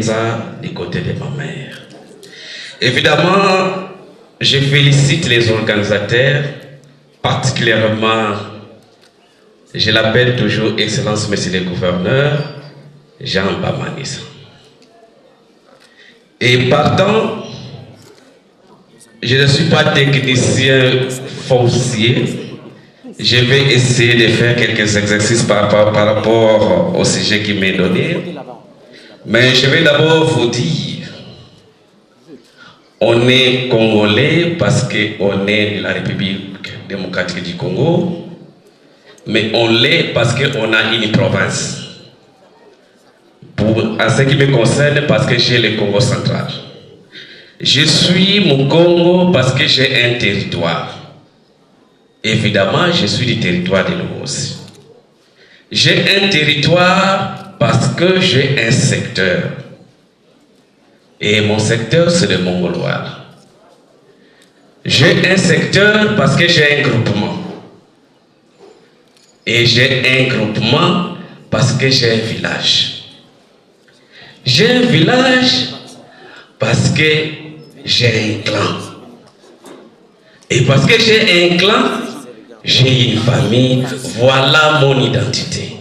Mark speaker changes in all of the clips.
Speaker 1: Kenza du côté de ma mère. Évidemment, je félicite les organisateurs, particulièrement, je l'appelle toujours Excellence Monsieur le Gouverneur, Jean Bamanissa. Et partant, je ne suis pas technicien foncier, je vais essayer de faire quelques exercices par rapport au sujet qui m'est donné. Mais je vais d'abord vous dire, on est Congolais parce qu'on est de la République démocratique du Congo, mais on l'est parce qu'on a une province. En ce qui me concerne, parce que j'ai le Congo central. Je suis mon Congo parce que j'ai un territoire. Évidemment, je suis du territoire de l'Ouest. J'ai un territoire parce que j'ai un secteur. Et mon secteur, c'est le Mongolois. J'ai un secteur parce que j'ai un groupement. Et j'ai un groupement parce que j'ai un village. J'ai un village parce que j'ai un clan. Et parce que j'ai un clan, j'ai une famille. Voilà mon identité.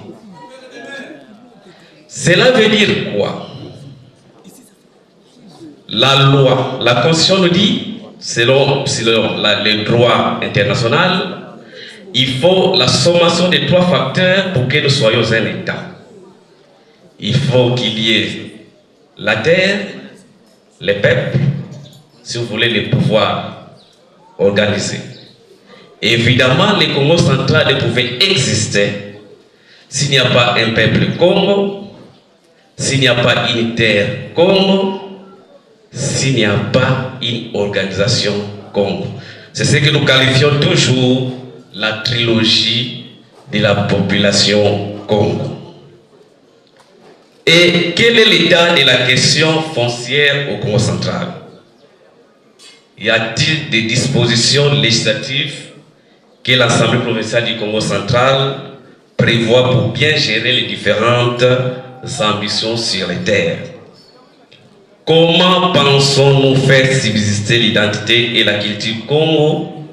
Speaker 1: Cela veut dire quoi? La loi, la Constitution nous dit, selon le droit international, il faut la sommation de 3 facteurs pour que nous soyons un État. Il faut qu'il y ait la terre, les peuples, si vous voulez, les pouvoirs organisés. Évidemment, le Congo central ne pouvait exister s'il n'y a pas un peuple Congo, s'il n'y a pas une terre Congo, s'il n'y a pas une organisation Congo. C'est ce que nous qualifions toujours la trilogie de la population Congo. Et quel est l'état de la question foncière au Congo central? Y a-t-il des dispositions législatives que l'Assemblée provinciale du Congo central prévoit pour bien gérer les différentes ambitions sur les terres? Comment pensons-nous faire subsister l'identité et la culture Congo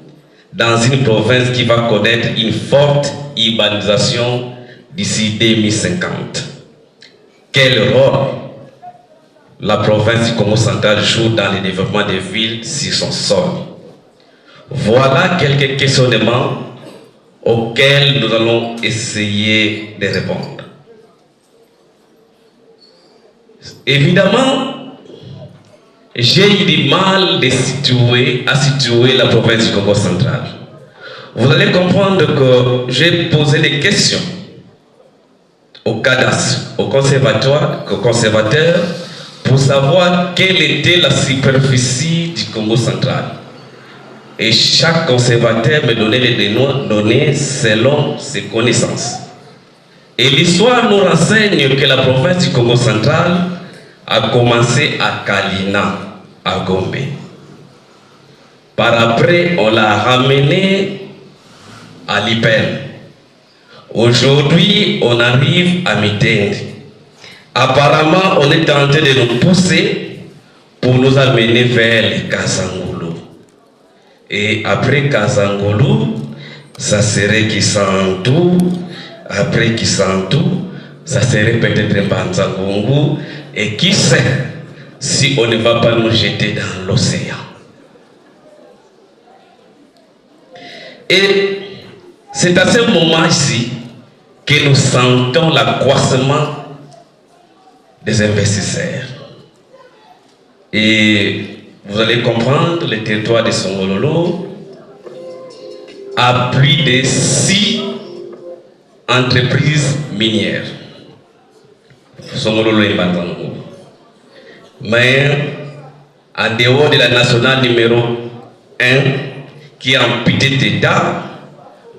Speaker 1: dans une province qui va connaître une forte urbanisation d'ici 2050? Quel rôle la province du Congo central joue dans le développement des villes sur son sol? Voilà quelques questionnements auxquels nous allons essayer de répondre. Évidemment, j'ai eu du mal à situer la province du Congo central. Vous allez comprendre que j'ai posé des questions au cadastre, au conservateur, pour savoir quelle était la superficie du Congo central. Et chaque conservateur me donnait les données selon ses connaissances. Et l'histoire nous renseigne que la province du Congo central a commencé à Kalina, à Gombe. Par après, on l'a ramené à Lipel. Aujourd'hui, on arrive à Mitende. Apparemment, on est en train de nous pousser pour nous amener vers les Kasangulu. Et après Kasangulu, ça serait Kisantu. Après Kisantu, ça serait peut-être Banzangungu. Et qui sait si on ne va pas nous jeter dans l'océan. Et c'est à ce moment ici que nous sentons l'accroissement des investisseurs. Et vous allez comprendre, le territoire de Songololo a plus de 6 entreprises minières. Songololo et Banzango. Mais en dehors de la nationale numéro 1, qui est en petit état,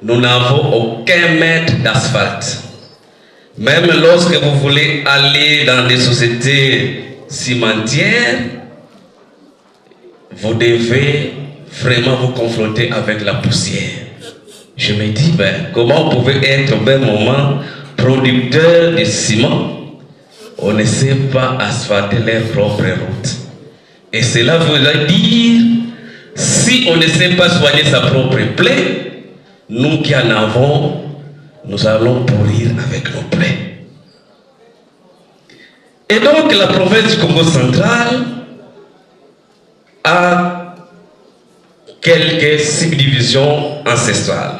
Speaker 1: nous n'avons aucun mètre d'asphalte. Même lorsque vous voulez aller dans des sociétés cimentières, vous devez vraiment vous confronter avec la poussière. Je me dis, comment vous pouvez être au même moment producteur de ciment, on ne sait pas asphalter leur propre route. Et cela veut dire, si on ne sait pas soigner sa propre plaie, nous qui en avons, nous allons pourrir avec nos plaies. Et donc la province du Congo central a quelques subdivisions ancestrales.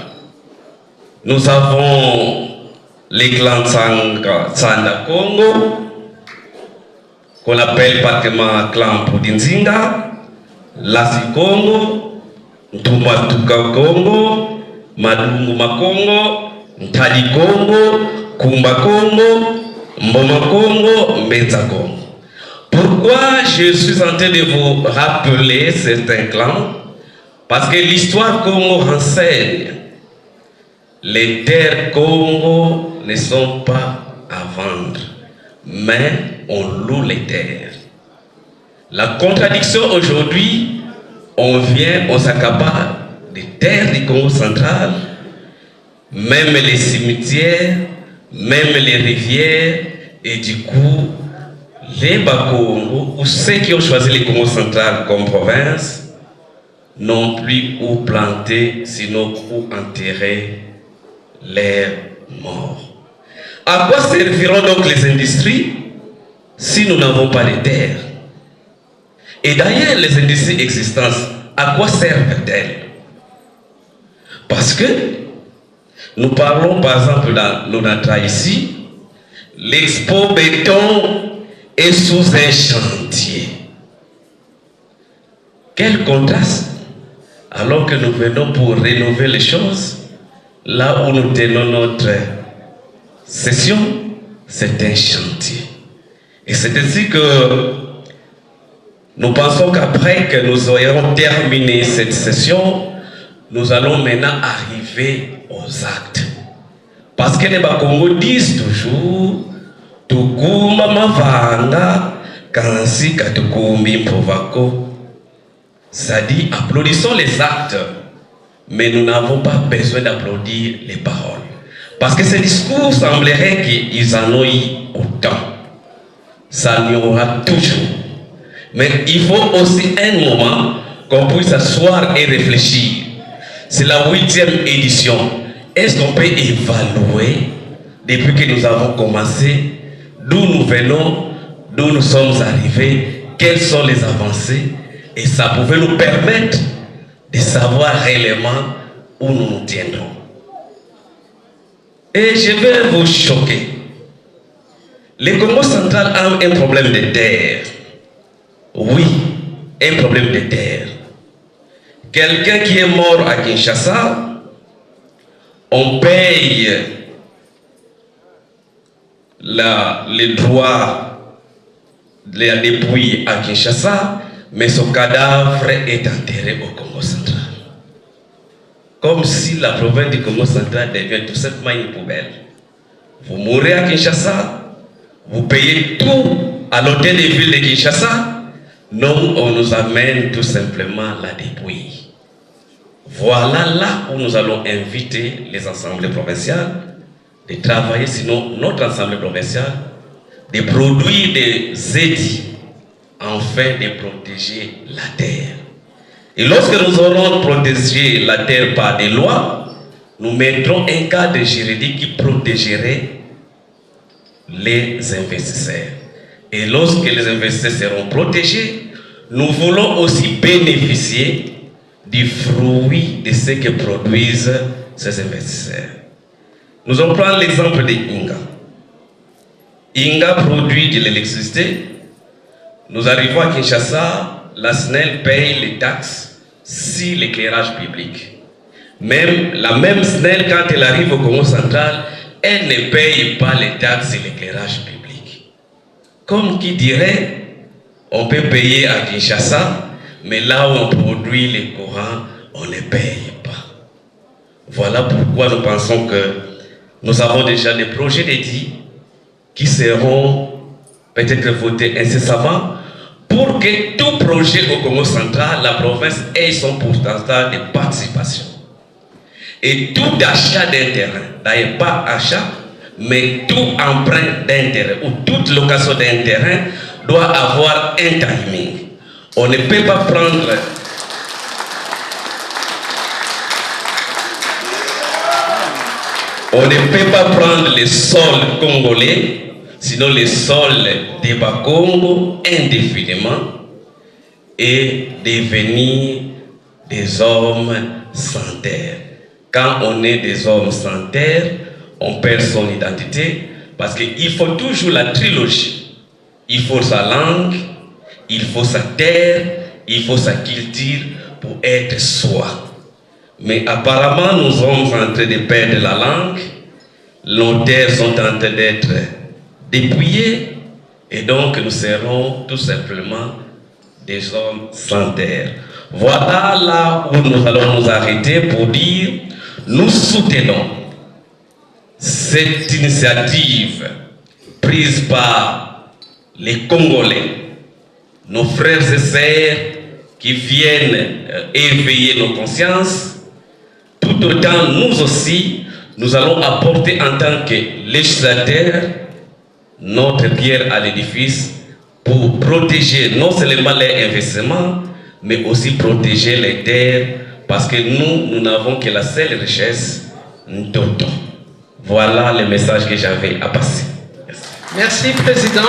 Speaker 1: Nous avons les clans Tsanda Congo, qu'on appelle pratiquement clan Poudinzinga, Lasi Congo, Ntumatuka Congo, Madunguma Congo, Ntali Congo, Kumba Congo, Mboma Congo, Mbenza Congo. Pourquoi je suis en train de vous rappeler certains clans? Parce que l'histoire Congo renseigne. Les terres Congo ne sont pas à vendre, mais on loue les terres. La contradiction aujourd'hui, on s'accapare des terres du Congo central, même les cimetières, même les rivières, et du coup, les Bakongo, ou ceux qui ont choisi le Congo central comme province, n'ont plus où planter, sinon où enterrer leurs morts. À quoi serviront donc les industries si nous n'avons pas de terres? Et d'ailleurs, les industries existantes, à quoi servent-elles? Parce que nous parlons par exemple dans l'ONATRA ici, l'expo béton est sous un chantier. Quel contraste! Alors que nous venons pour rénover les choses, là où nous tenons notre session, c'est un chantier. Et c'est ainsi que nous pensons qu'après que nous aurons terminé cette session, nous allons maintenant arriver aux actes. Parce que les Bakongo disent toujours Tukuma mavanga kansi katukumbi mprovako. Ça dit, applaudissons les actes, mais nous n'avons pas besoin d'applaudir les paroles. Parce que ces discours sembleraient qu'ils en ont eu autant. Ça y aura toujours. Mais il faut aussi un moment qu'on puisse s'asseoir et réfléchir. C'est la 8e édition. Est-ce qu'on peut évaluer, depuis que nous avons commencé, d'où nous venons, d'où nous sommes arrivés, quelles sont les avancées? Et ça pouvait nous permettre de savoir réellement où nous nous tiendrons. Et je vais vous choquer. Le Congo central a un problème de terre. Oui, un problème de terre. Quelqu'un qui est mort à Kinshasa, on paye les droits de la dépouille à Kinshasa, mais son cadavre est enterré au Congo central. Comme si la province du Congo central devient tout simplement une poubelle. Vous mourrez à Kinshasa, vous payez tout à l'hôtel de ville de Kinshasa, non, on nous amène tout simplement la dépouille. Voilà là où nous allons inviter les assemblées provinciales de travailler, sinon notre assemblée provinciale, de produire des édits afin de protéger la terre. Et lorsque nous aurons protégé la terre par des lois, nous mettrons un cadre juridique qui protégerait les investisseurs. Et lorsque les investisseurs seront protégés, nous voulons aussi bénéficier du fruit de ce que produisent ces investisseurs. Nous allons prendre l'exemple de Inga. Inga produit de l'électricité. Nous arrivons à Kinshasa, la SNEL paye les taxes sur l'éclairage public. Même la même SNEL, quand elle arrive au Congo central, elle ne paye pas les taxes sur l'éclairage public. Comme qui dirait, on peut payer à Kinshasa, mais là où on produit les courants, on ne paye pas. Voilà pourquoi nous pensons que nous avons déjà des projets d'édits qui seront peut-être votés incessamment pour que tout projet au Congo central, la province ait son pourcentage de participation. Et tout achat d'un terrain, d'ailleurs pas achat, Mais tout emprunt d'un terrain ou toute location d'un terrain doit avoir un timing. On ne peut pas prendre... On ne peut pas prendre les sols congolais, sinon les sols des Bas-Congo indéfiniment et devenir des hommes sans terre. Quand on est des hommes sans terre, on perd son identité parce qu'il faut toujours la trilogie. Il faut sa langue, il faut sa terre, il faut sa culture pour être soi. Mais apparemment, nous sommes en train de perdre la langue, nos terres sont en train d'être dépouillées, et donc nous serons tout simplement des hommes sans terre. Voilà là où nous allons nous arrêter pour dire, nous soutenons cette initiative prise par les Congolais, nos frères et sœurs qui viennent éveiller nos consciences. Tout autant, nous aussi, nous allons apporter en tant que législateurs notre pierre à l'édifice pour protéger non seulement les investissements, mais aussi protéger les terres, parce que nous n'avons que la seule richesse, Ndoto. Voilà le message que j'avais à passer.
Speaker 2: Merci, Président.